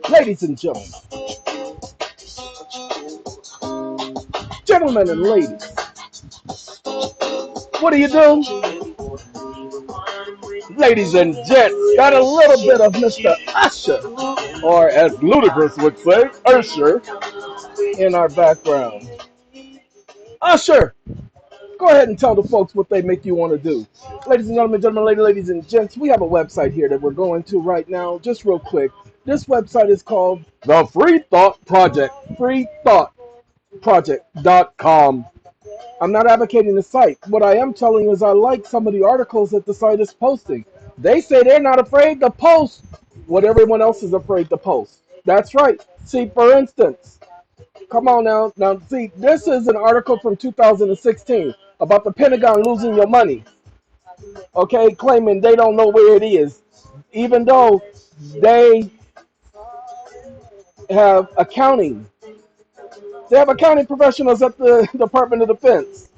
Ladies and gentlemen and ladies, what do you do? Ladies and gents, got a little bit of Mr. Usher, or as Ludacris would say, Usher, in our background. Usher, go ahead and tell the folks what they make you want to do. Ladies and gentlemen, ladies and gents, we have a website here that we're going to right now, just real quick. This website is called The Free Thought Project, freethoughtproject.com. I'm not advocating the site. What I am telling you is I like some of the articles that the site is posting. They say they're not afraid to post what everyone else is afraid to post. That's right. See, for instance, come on now. Now, see, this is an article from 2016 about the Pentagon losing your money. Okay, claiming they don't know where it is, even though they have accounting. They have accounting professionals at the Department of Defense.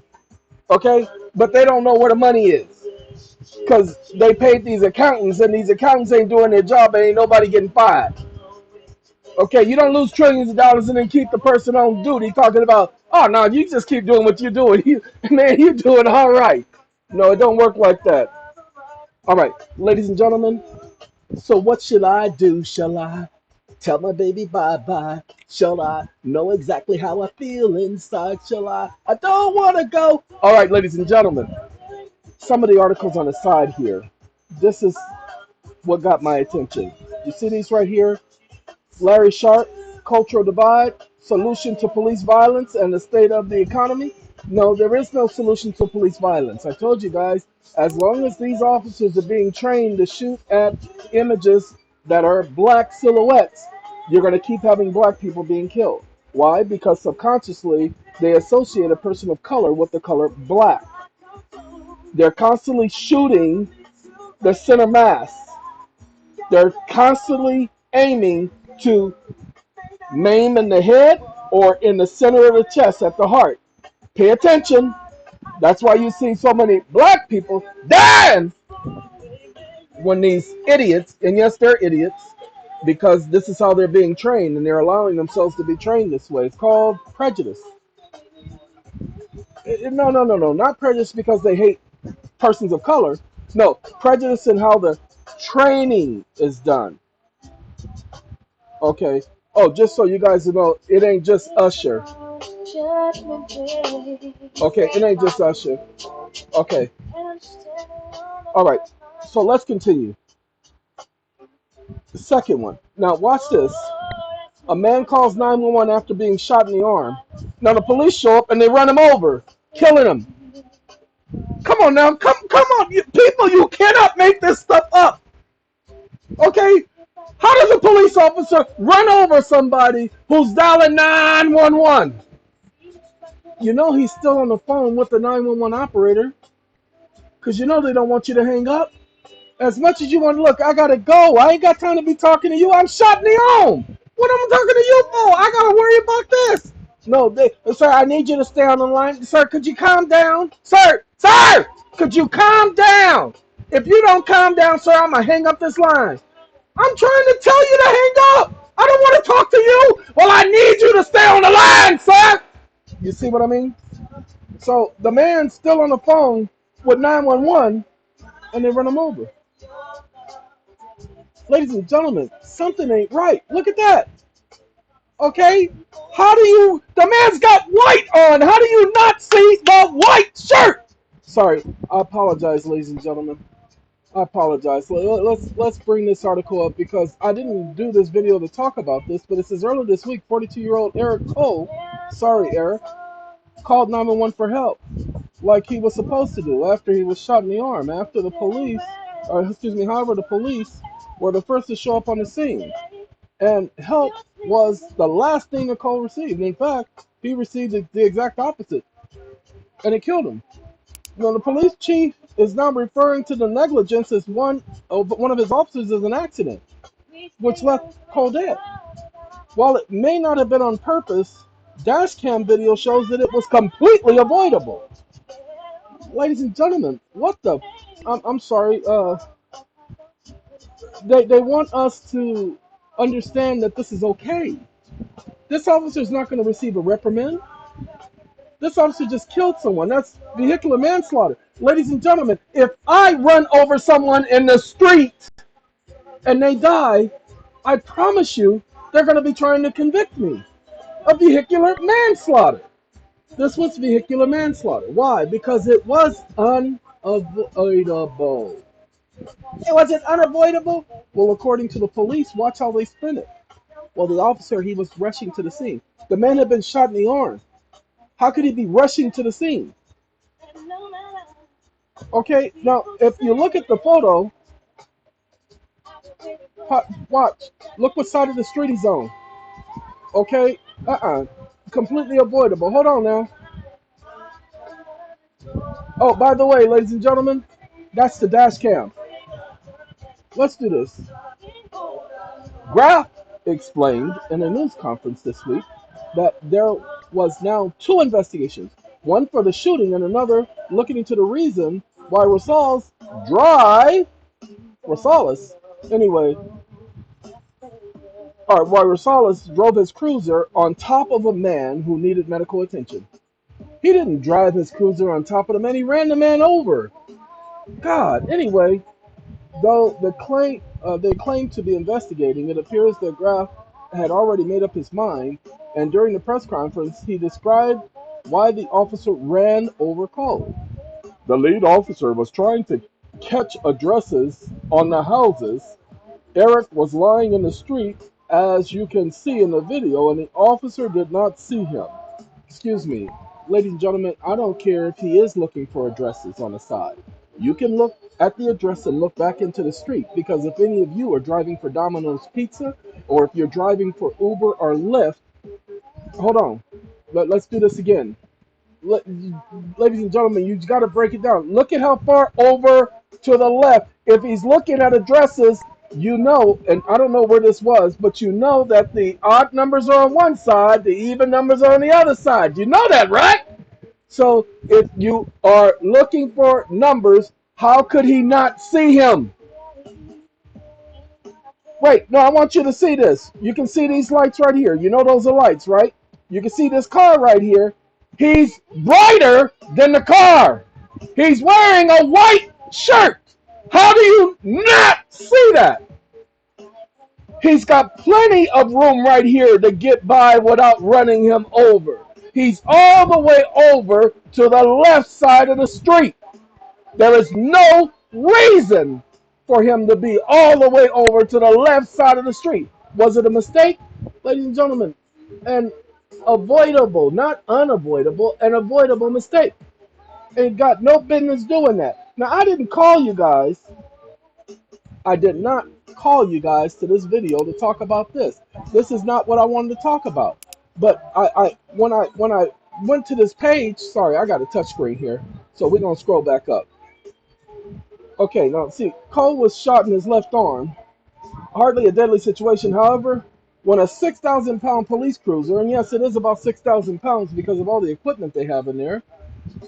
Okay, but they don't know where the money is because they paid these accountants, and these accountants ain't doing their job, and ain't nobody getting fired. Okay, you don't lose trillions of dollars and then keep the person on duty talking about, oh no, you just keep doing what you're doing. Man, you're doing all right. No, it don't work like that. All right, ladies and gentlemen. So what should I do? Shall I tell my baby bye-bye? Shall I know exactly how I feel inside? Shall I? I don't want to go. All right, ladies and gentlemen. Some of the articles on the side here. This is what got my attention. You see these right here? Larry Sharp, Cultural Divide, Solution to Police Violence and the State of the Economy. No, there is no solution to police violence. I told you guys, as long as these officers are being trained to shoot at images that are black silhouettes, you're going to keep having black people being killed. Why? Because subconsciously they associate a person of color with the color black. They're constantly shooting the center mass. They're constantly aiming to maim in the head or in the center of the chest at the heart. Pay attention. That's why you see so many black people dying when these idiots, and yes, they're idiots, because this is how they're being trained, and they're allowing themselves to be trained this way. It's called prejudice. No, not prejudice because they hate persons of color. No, prejudice in how the training is done. Okay. Oh, just so you guys know, it ain't just Usher. Okay, it ain't just Usher. Okay. All right. So let's continue. The second one. Now watch this. A man calls 911 after being shot in the arm. Now the police show up and they run him over, killing him. Come on now, come on, people! You cannot make this stuff up. Okay? How does a police officer run over somebody who's dialing 911? You know he's still on the phone with the 911 operator because you know they don't want you to hang up. As much as you want to look, I gotta go. I ain't got time to be talking to you. I'm shot in the arm. What am I talking to you for? I gotta worry about this. No, sir, I need you to stay on the line. Sir, could you calm down? Sir, could you calm down? If you don't calm down, sir, I'm gonna hang up this line. I'm trying to tell you to hang up. I don't want to talk to you. Well, I need you to stay on the line, sir. You see what I mean? So the man's still on the phone with 911 and they run him over. Ladies and gentlemen, something ain't right. Look at that. Okay? The man's got white on. How do you not see the white shirt? Sorry, I apologize, ladies and gentlemen. I apologize. Let's bring this article up because I didn't do this video to talk about this, but it says earlier this week, 42-year-old Eric Cole, sorry Eric, called 911 for help, like he was supposed to do after he was shot in the arm. However, the police were the first to show up on the scene, and help was the last thing Cole received. In fact, he received the exact opposite, and it killed him. The police chief is now referring to the negligence as one of his officers as an accident, which left Cole dead. While it may not have been on purpose, dash cam video shows that it was completely avoidable. Ladies and gentlemen, what the? I'm sorry. They want us to understand that this is okay. This officer is not going to receive a reprimand. This officer just killed someone. That's vehicular manslaughter. Ladies and gentlemen, if I run over someone in the street and they die, I promise you they're going to be trying to convict me of vehicular manslaughter. This was vehicular manslaughter. Why? Because it was unavoidable. Was it unavoidable? Well, according to the police, watch how they spin it. Well, the officer, he was rushing to the scene. The man had been shot in the arm. How could he be rushing to the scene? Okay, now, if you look at the photo, watch. Look what side of the street he's on. Okay? Completely avoidable. Hold on now. Oh, by the way, ladies and gentlemen, that's the dash cam. Let's do this. Graf explained in a news conference this week that there was now two investigations, one for the shooting and another looking into the reason why Rosales, anyway, or why Rosales drove his cruiser on top of a man who needed medical attention. He didn't drive his cruiser on top of the man, he ran the man over. God, anyway, though they claim to be investigating, it appears that Graf had already made up his mind, and during the press conference, he described why the officer ran over Cole. The lead officer was trying to catch addresses on the houses. Eric was lying in the street, as you can see in the video, and the officer did not see him. Excuse me, ladies and gentlemen, I don't care if he is looking for addresses on the side. You can look at the address and look back into the street, because if any of you are driving for Domino's Pizza, or if you're driving for Uber or Lyft, hold on, let's do this again. Ladies and gentlemen, you got to break it down. Look at how far over to the left. If he's looking at addresses, you know, and I don't know where this was, but you know that the odd numbers are on one side, the even numbers are on the other side. You know that, right? So if you are looking for numbers, how could he not see him? Wait, no, I want you to see this. You can see these lights right here. You know those are lights, right? You can see this car right here. He's brighter than the car. He's wearing a white shirt. How do you not see that? He's got plenty of room right here to get by without running him over. He's all the way over to the left side of the street. There is no reason for him to be all the way over to the left side of the street. Was it a mistake? Ladies and gentlemen, an avoidable, not unavoidable, an avoidable mistake. And got no business doing that. Now, I didn't call you guys. I did not call you guys to this video to talk about this. This is not what I wanted to talk about. But when I went to this page, sorry, I got a touch screen here, so we're gonna scroll back up. Okay, now see, Cole was shot in his left arm. Hardly a deadly situation, however, when a 6,000-pound police cruiser, and yes, it is about 6,000 pounds because of all the equipment they have in there,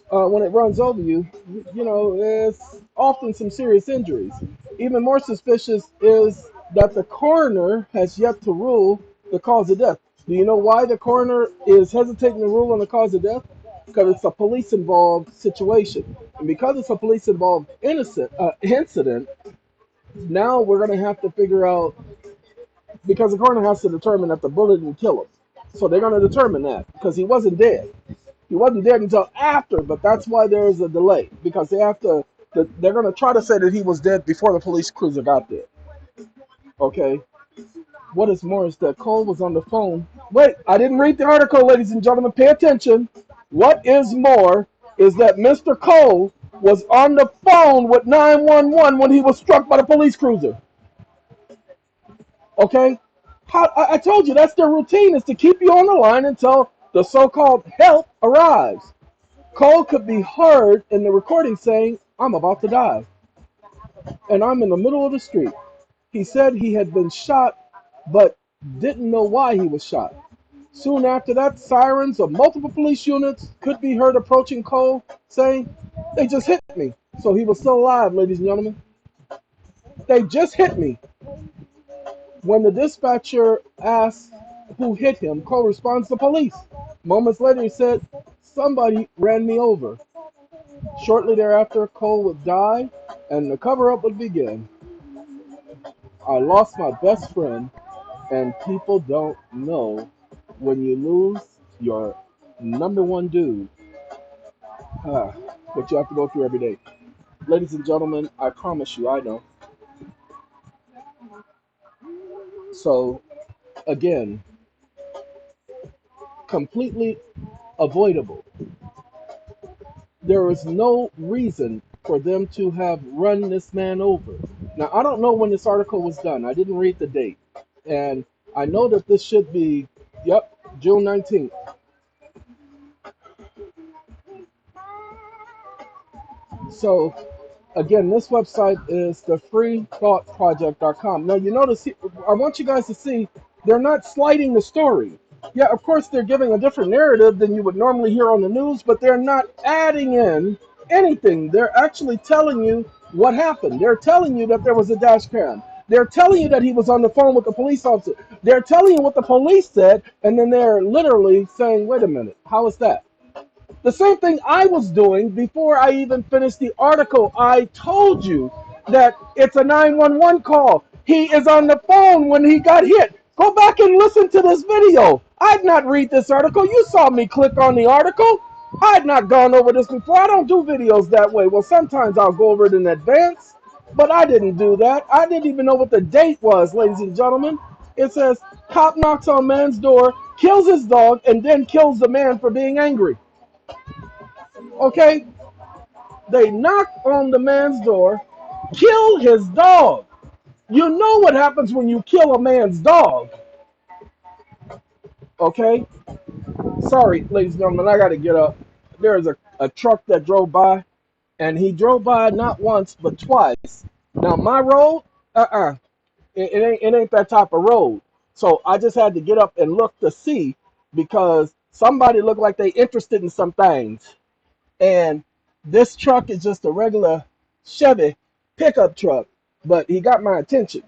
when it runs over you, you know, it's often some serious injuries. Even more suspicious is that the coroner has yet to rule the cause of death. Do you know why the coroner is hesitating to rule on the cause of death? Because it's a police-involved situation. And because it's a police-involved incident, now we're going to have to figure out, because the coroner has to determine that the bullet didn't kill him. So they're going to determine that, because he wasn't dead. He wasn't dead until after, but that's why there is a delay, because they're going to try to say that he was dead before the police cruiser got there. Okay? What is more is that Cole was on the phone. Wait, I didn't read the article, ladies and gentlemen. Pay attention. What is more is that Mr. Cole was on the phone with 911 when he was struck by the police cruiser. Okay? I told you that's their routine, is to keep you on the line until the so-called help arrives. Cole could be heard in the recording saying, "I'm about to die, and I'm in the middle of the street." He said he had been shot, but didn't know why he was shot. Soon after that, sirens of multiple police units could be heard approaching Cole, saying, "They just hit me." So he was still alive, ladies and gentlemen. They just hit me. When the dispatcher asks who hit him, Cole responds, the police. Moments later, he said, somebody ran me over. Shortly thereafter, Cole would die, and the cover-up would begin. I lost my best friend, and people don't know when you lose your number one dude. What you have to go through every day. Ladies and gentlemen, I promise you, I know. So, again, completely avoidable. There is no reason for them to have run this man over. Now, I don't know when this article was done. I didn't read the date. And I know that this should be, yep, June 19th. So, again, this website is the freethoughtproject.com. Now, you notice, I want you guys to see, they're not sliding the story. Yeah, of course, they're giving a different narrative than you would normally hear on the news, but they're not adding in anything. They're actually telling you what happened. They're telling you that there was a dash cam. They're telling you that he was on the phone with the police officer. They're telling you what the police said, and then they're literally saying, wait a minute, how is that? The same thing I was doing before I even finished the article. I told you that it's a 911 call. He is on the phone when he got hit. Go back and listen to this video. I did not read this article. You saw me click on the article. I had not gone over this before. I don't do videos that way. Well, sometimes I'll go over it in advance, but I didn't do that. I didn't even know what the date was, ladies and gentlemen. It says, cop knocks on man's door, kills his dog, and then kills the man for being angry. Okay? They knock on the man's door, kill his dog. You know what happens when you kill a man's dog. Okay? Sorry, ladies and gentlemen, I got to get up. There's a truck that drove by, and he drove by not once, but twice. Now, my road, it ain't that type of road. So I just had to get up and look to see because somebody looked like they interested in some things. And this truck is just a regular Chevy pickup truck, but he got my attention.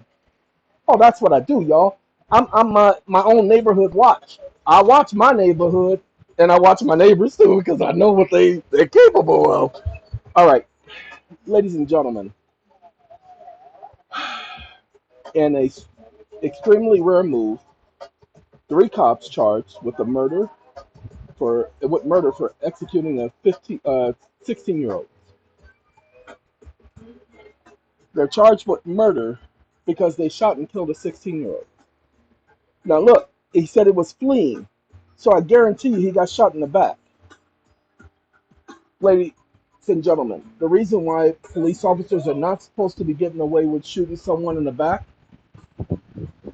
Oh, that's what I do, y'all. I'm my own neighborhood watch. I watch my neighborhood, and I watch my neighbors too because I know what they're capable of. All right, ladies and gentlemen, in a extremely rare move, 3 cops charged with murder for executing a 16-year-old. They're charged with murder because they shot and killed a 16-year-old. Now look, he said it was fleeing, so I guarantee you he got shot in the back. Ladies and gentlemen, the reason why police officers are not supposed to be getting away with shooting someone in the back,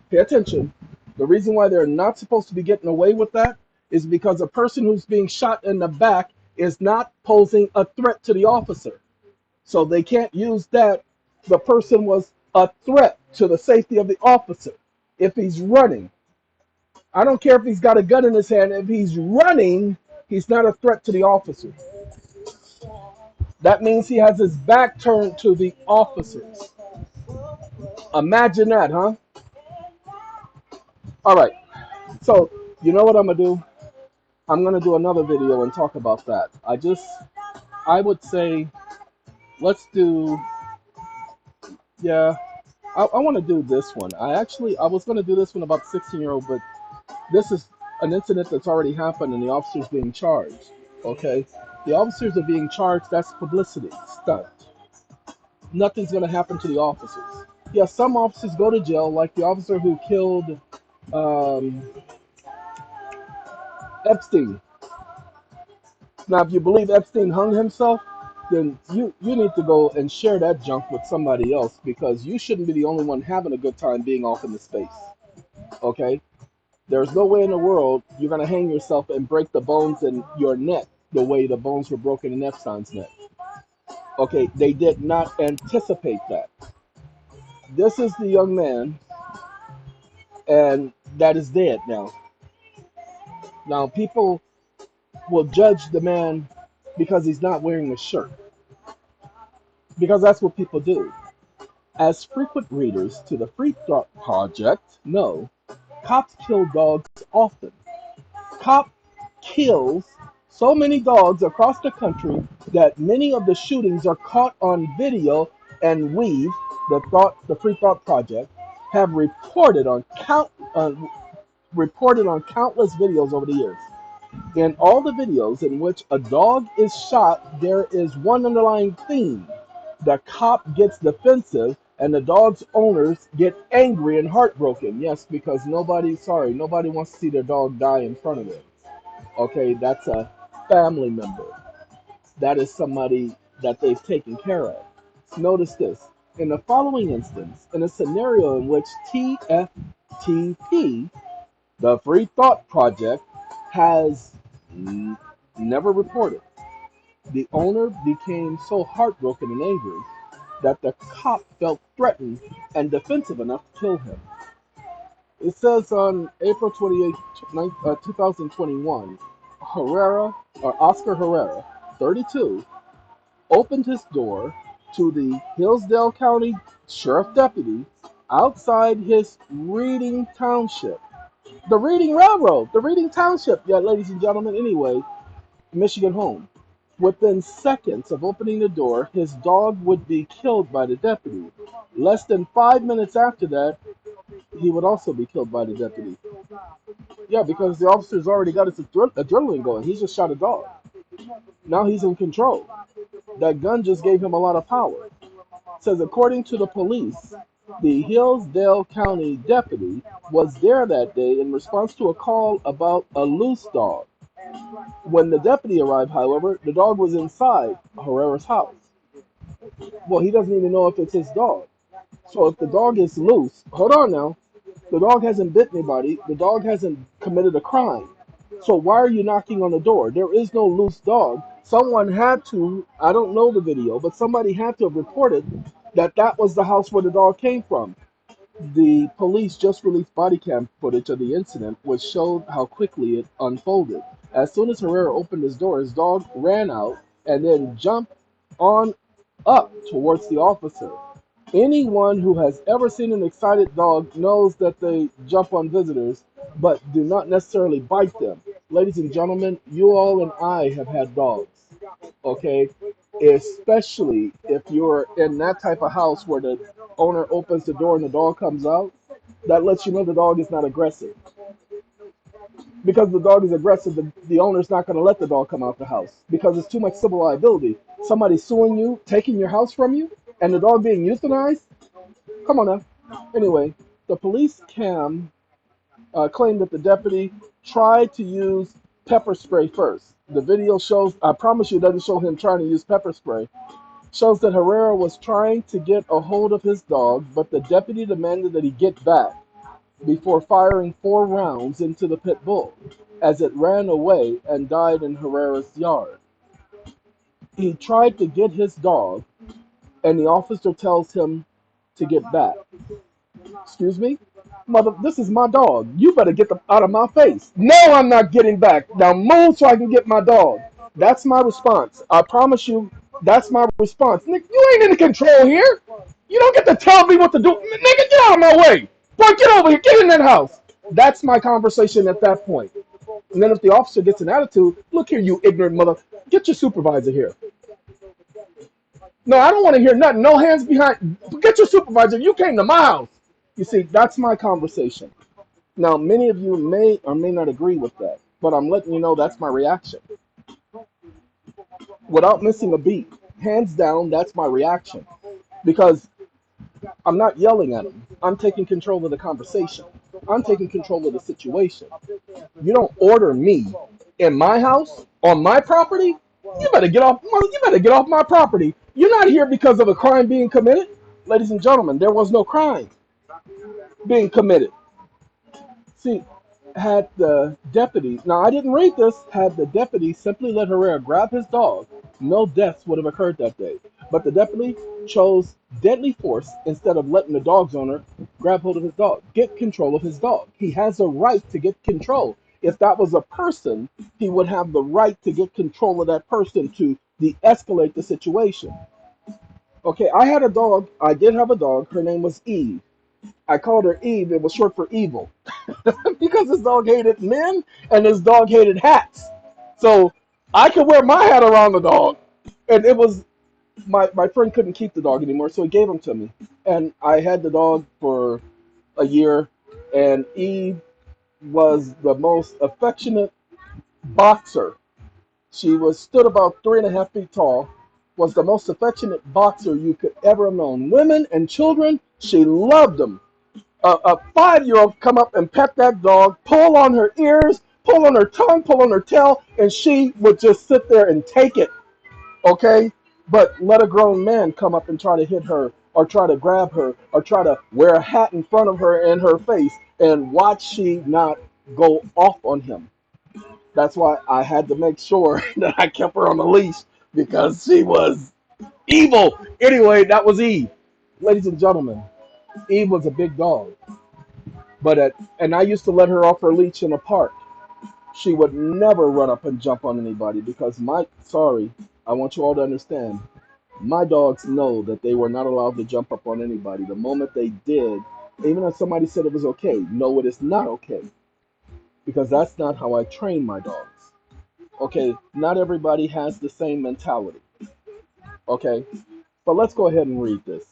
pay attention, the reason why they're not supposed to be getting away with that is because a person who's being shot in the back is not posing a threat to the officer. So they can't use that the person was a threat to the safety of the officer. If he's running, I don't care if he's got a gun in his hand, if he's running, he's not a threat to the officer. That means he has his back turned to the officers. Imagine that, huh? All right. So, you know what I'm going to do? I'm going to do another video and talk about that. I would say, let's do, yeah, I want to do this one. I was going to do this one about the 16-year-old, but this is an incident that's already happened and the officer's being charged. Okay? The officers are being charged. That's publicity stunt. Nothing's going to happen to the officers. Yeah, some officers go to jail, like the officer who killed Epstein. Now, if you believe Epstein hung himself, then you need to go and share that junk with somebody else because you shouldn't be the only one having a good time being off in the space. Okay? There's no way in the world you're going to hang yourself and break the bones in your neck the way the bones were broken in Epstein's neck. Okay, they did not anticipate that. This is the young man, and that is dead now. Now, people will judge the man because he's not wearing a shirt. Because that's what people do. As frequent readers to the Free Thought Project know, cops kill dogs often. Cop kills so many dogs across the country that many of the shootings are caught on video, and we, the Free Thought Project, have reported on countless videos over the years. In all the videos in which a dog is shot, there is one underlying theme. The cop gets defensive and the dog's owners get angry and heartbroken. Yes, because nobody wants to see their dog die in front of them. Okay, that's a family member. That is somebody that they've taken care of. Notice this. In the following instance, in a scenario in which TFTP, the Free Thought Project, has never reported, the owner became so heartbroken and angry that the cop felt threatened and defensive enough to kill him. It says on April 28, 2021, Oscar Herrera, 32, opened his door to the Hillsdale County Sheriff Deputy outside his Reading Township. The Reading Railroad, the Reading Township, yeah, ladies and gentlemen, anyway, Michigan home. Within seconds of opening the door, his dog would be killed by the deputy. Less than 5 minutes after that, he would also be killed by the deputy. Yeah, because the officer's already got his adrenaline going. He just shot a dog. Now he's in control. That gun just gave him a lot of power. It says, according to the police, the Hillsdale County deputy was there that day in response to a call about a loose dog. When the deputy arrived, however, the dog was inside Herrera's house. Well, he doesn't even know if it's his dog. So if the dog is loose, hold on now. The dog hasn't bit anybody. The dog hasn't committed a crime. So why are you knocking on the door? There is no loose dog. Someone had to, I don't know the video, but somebody had to have reported that that was the house where the dog came from. The police just released body cam footage of the incident, which showed how quickly it unfolded. As soon as Herrera opened his door, his dog ran out and then jumped on up towards the officer. Anyone who has ever seen an excited dog knows that they jump on visitors, but do not necessarily bite them. Ladies and gentlemen, you all and I have had dogs, okay? Especially if you're in that type of house where the owner opens the door and the dog comes out, that lets you know the dog is not aggressive. Because the dog is aggressive, the owner's not going to let the dog come out the house because it's too much civil liability. Somebody suing you, taking your house from you, and the dog being euthanized? Come on now. Anyway, the police claimed that the deputy tried to use pepper spray first. The video shows, I promise you it doesn't show him trying to use pepper spray. Shows that Herrera was trying to get a hold of his dog, but the deputy demanded that he get back before firing 4 rounds into the pit bull as it ran away and died in Herrera's yard. He tried to get his dog, and the officer tells him to get back. Excuse me? Mother, this is my dog. You better get out of my face. No, I'm not getting back. Now move so I can get my dog. That's my response. I promise you, that's my response. Nick, you ain't in control here. You don't get to tell me what to do. Nigga, get out of my way. Boy, get over here. Get in that house. That's my conversation at that point. And then if the officer gets an attitude, look here, you ignorant mother. Get your supervisor here. No, I don't want to hear nothing. No hands behind. Get your supervisor. You came to my house. You see, that's my conversation. Now, many of you may or may not agree with that, but I'm letting you know that's my reaction. Without missing a beat, hands down, that's my reaction. Because I'm not yelling at them. I'm taking control of the conversation. I'm taking control of the situation. You don't order me in my house, on my property. You better get off. You better get off my property. You're not here because of a crime being committed, ladies and gentlemen. There was no crime being committed. See, had the deputy, now I didn't read this, had the deputy simply let Herrera grab his dog, no deaths would have occurred that day. But the deputy chose deadly force instead of letting the dog's owner grab hold of his dog, get control of his dog. He has a right to get control. If that was a person, he would have the right to get control of that person to de-escalate the situation. Okay, I had a dog. I did have a dog. Her name was Eve. I called her Eve. It was short for evil because this dog hated men and this dog hated hats. So I could wear my hat around the dog, and it was my friend couldn't keep the dog anymore, so he gave him to me, and I had the dog for a year, and Eve was the most affectionate boxer. She was stood about 3.5 feet tall, was the most affectionate boxer you could ever have known. Women and children, she loved them. A 5-year-old come up and pet that dog, pull on her ears, pull on her tongue, pull on her tail, and she would just sit there and take it. Okay? But let a grown man come up and try to hit her or try to grab her or try to wear a hat in front of her in her face and watch she not go off on him. That's why I had to make sure that I kept her on the leash because she was evil. Anyway, that was Eve. Ladies and gentlemen, Eve was a big dog. And I used to let her off her leash in the park. She would never run up and jump on anybody because I want you all to understand. My dogs know that they were not allowed to jump up on anybody. The moment they did, even if somebody said it was okay, no, it is not okay because that's not how I train my dogs. Okay, not everybody has the same mentality. Okay, but let's go ahead and read this.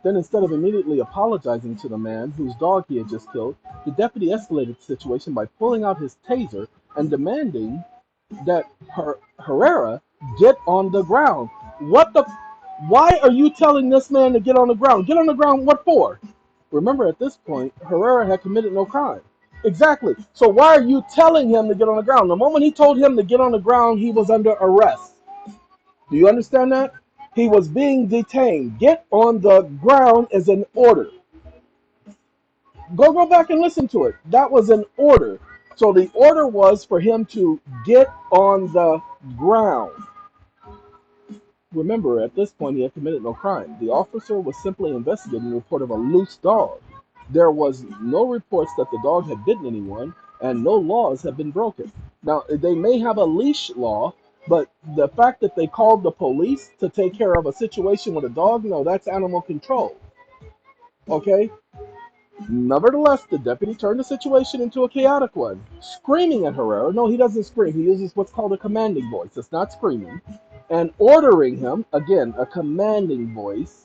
Then, instead of immediately apologizing to the man whose dog he had just killed, the deputy escalated the situation by pulling out his taser and demanding that Herrera get on the ground. What the? Why are you telling this man to get on the ground? Get on the ground, what for? Remember, at this point, Herrera had committed no crime. Exactly. So why are you telling him to get on the ground? The moment he told him to get on the ground, he was under arrest. Do you understand that? He was being detained. Get on the ground is an order. Go back and listen to it. That was an order. So the order was for him to get on the ground. Remember, at this point, he had committed no crime. The officer was simply investigating the report of a loose dog. There was no reports that the dog had bitten anyone, and no laws had been broken. Now, they may have a leash law, but the fact that they called the police to take care of a situation with a dog, no, that's animal control. Okay? Nevertheless, the deputy turned the situation into a chaotic one, screaming at Herrera. No, he doesn't scream. He uses what's called a commanding voice. It's not screaming. And ordering him, again, a commanding voice,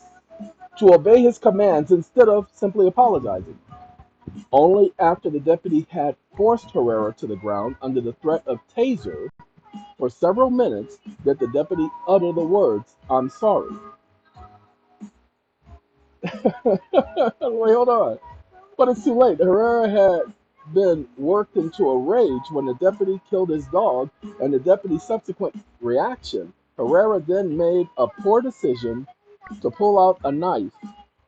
to obey his commands instead of simply apologizing. Only after the deputy had forced Herrera to the ground under the threat of taser for several minutes did the deputy utter the words, "I'm sorry." Wait, hold on. But it's too late. Herrera had been worked into a rage when the deputy killed his dog, and the deputy's subsequent reaction. Herrera then made a poor decision to pull out a knife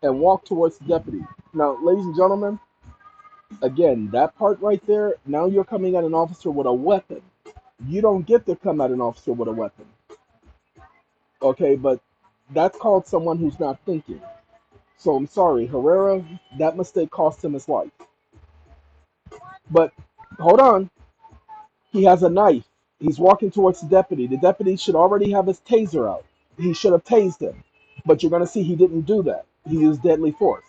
and walk towards the deputy. Now, ladies and gentlemen, again, that part right there, now you're coming at an officer with a weapon. You don't get to come at an officer with a weapon. Okay, but that's called someone who's not thinking. So I'm sorry, Herrera, that mistake cost him his life. But hold on, he has a knife. He's walking towards the deputy. The deputy should already have his taser out. He should have tased him. But you're going to see he didn't do that. He used deadly force.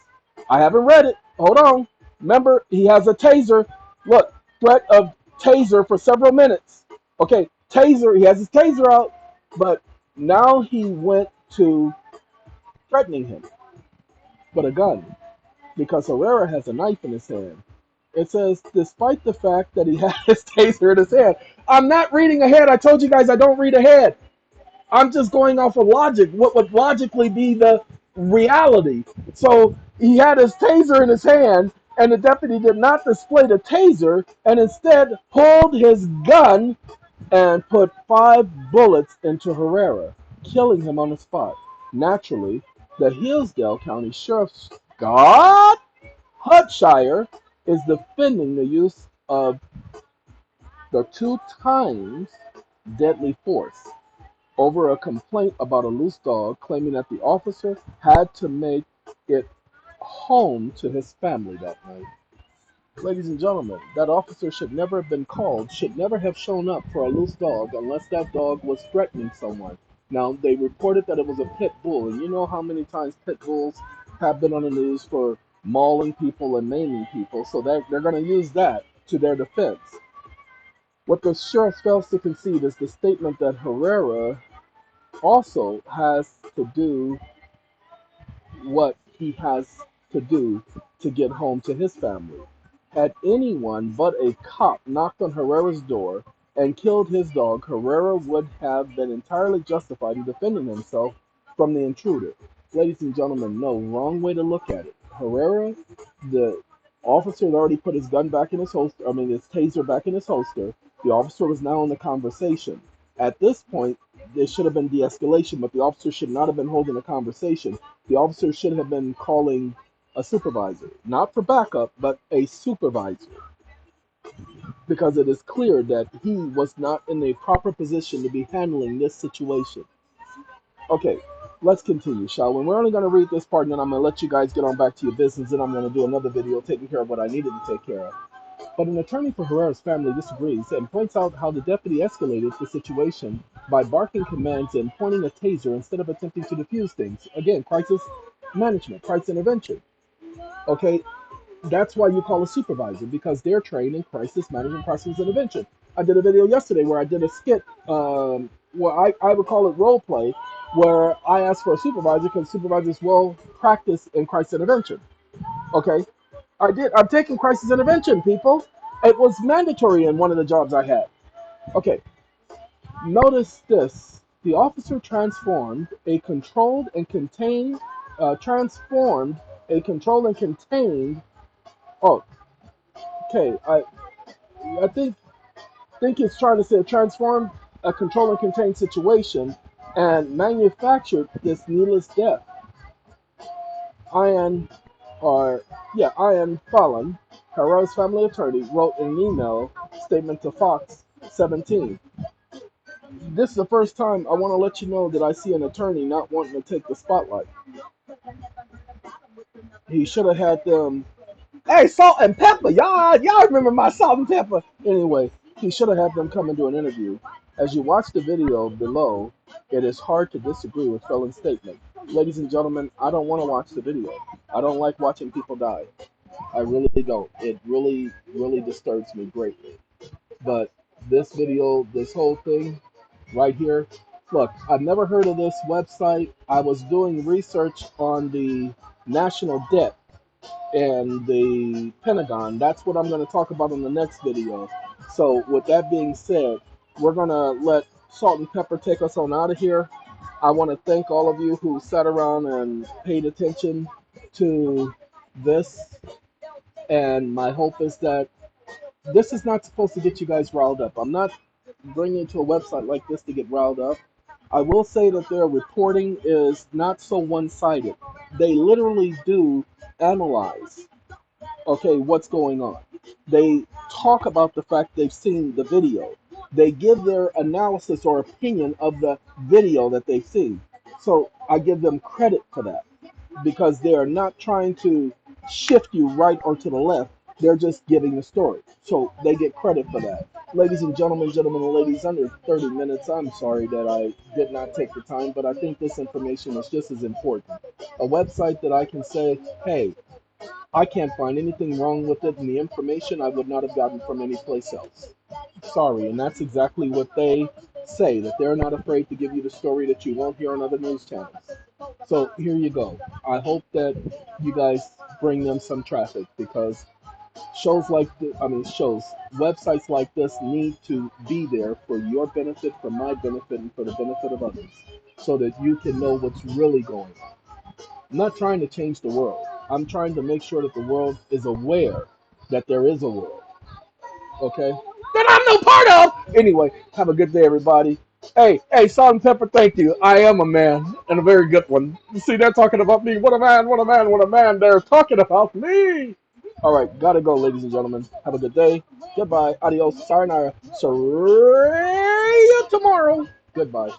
I haven't read it. Hold on. Remember, he has a taser. Look, threat of taser for several minutes. Okay, taser. He has his taser out. But now he went to threatening him with a gun because Herrera has a knife in his hand. It says, despite the fact that he had his taser in his hand. I'm not reading ahead. I told you guys I don't read ahead. I'm just going off of logic. What would logically be the reality? So he had his taser in his hand, and the deputy did not display the taser, and instead pulled his gun and put 5 bullets into Herrera, killing him on the spot. Naturally, the Hillsdale County Sheriff's Scott Hutshire is defending the use of the 2 times deadly force over a complaint about a loose dog, claiming that the officer had to make it home to his family that night. Ladies and gentlemen, that officer should never have been called, should never have shown up for a loose dog unless that dog was threatening someone. Now, they reported that it was a pit bull, and you know how many times pit bulls have been on the news for mauling people and maiming people, so they're going to use that to their defense. What the sheriff fails to concede is the statement that Herrera also has to do what he has to do to get home to his family. Had anyone but a cop knocked on Herrera's door and killed his dog, Herrera would have been entirely justified in defending himself from the intruder. Ladies and gentlemen, no, wrong way to look at it. Herrera, the officer had already put his gun back in his holster, his taser back in his holster. The officer was now in the conversation. At this point, there should have been de-escalation, but the officer should not have been holding a conversation. The officer should have been calling a supervisor, not for backup, but a supervisor, because it is clear that he was not in a proper position to be handling this situation. Okay, let's continue, shall we? We're only going to read this part, and then I'm going to let you guys get on back to your business, and I'm going to do another video taking care of what I needed to take care of. But an attorney for Herrera's family disagrees and points out how the deputy escalated the situation by barking commands and pointing a taser instead of attempting to defuse things. Again, crisis management, crisis intervention. Okay, that's why you call a supervisor, because they're trained in crisis management, crisis intervention. I did a video yesterday where I did a skit where I would call it role play, where I asked for a supervisor because supervisors will practice in crisis intervention. Okay, I'm taking crisis intervention, people. It was mandatory in one of the jobs I had. Okay, notice this. The officer transformed a controlled and contained, oh, okay, I think it's trying to say transformed a controlled and contained situation and manufactured this needless death. Ian, Ian Fallon, Herrera's family attorney, wrote in an email statement to Fox 17. This is the first time I want to let you know that I see an attorney not wanting to take the spotlight. He should have had them. Hey, salt and pepper, y'all remember my salt and pepper. Anyway, he should have had them come and do an interview. As you watch the video below, it is hard to disagree with Fallon's statement. Ladies and gentlemen, I don't want to watch the video. I don't like watching people die. I really don't. It really, really disturbs me greatly. But this video, this whole thing right here, look, I've never heard of this website. I was doing research on the national debt and the Pentagon. That's what I'm going to talk about in the next video. So with that being said, we're going to let Salt and Pepper take us on out of here. I want to thank all of you who sat around and paid attention to this. And my hope is that this is not supposed to get you guys riled up. I'm not bringing you to a website like this to get riled up. I will say that their reporting is not so one-sided. They literally do analyze, okay, what's going on. They talk about the fact they've seen the video. They give their analysis or opinion of the video that they've seen. So I give them credit for that, because they are not trying to shift you right or to the left. They're just giving the story. So they get credit for that. Ladies and gentlemen, and ladies, under 30 minutes, I'm sorry that I did not take the time, but I think this information is just as important. A website that I can say, hey, I can't find anything wrong with it, and the information I would not have gotten from any place else. Sorry, and that's exactly what they say, that they're not afraid to give you the story that you won't hear on other news channels. So here you go. I hope that you guys bring them some traffic, because websites like this need to be there for your benefit, for my benefit, and for the benefit of others, so that you can know what's really going on. I'm not trying to change the world. I'm trying to make sure that the world is aware that there is a world. Okay? That I'm no part of! Anyway, have a good day, everybody. Hey, Salt and Pepper, thank you. I am a man, and a very good one. You see, they're talking about me. What a man, what a man, what a man. They're talking about me. All right, gotta go, ladies and gentlemen. Have a good day. Goodbye. Adios. Sayonara. See you tomorrow. Goodbye.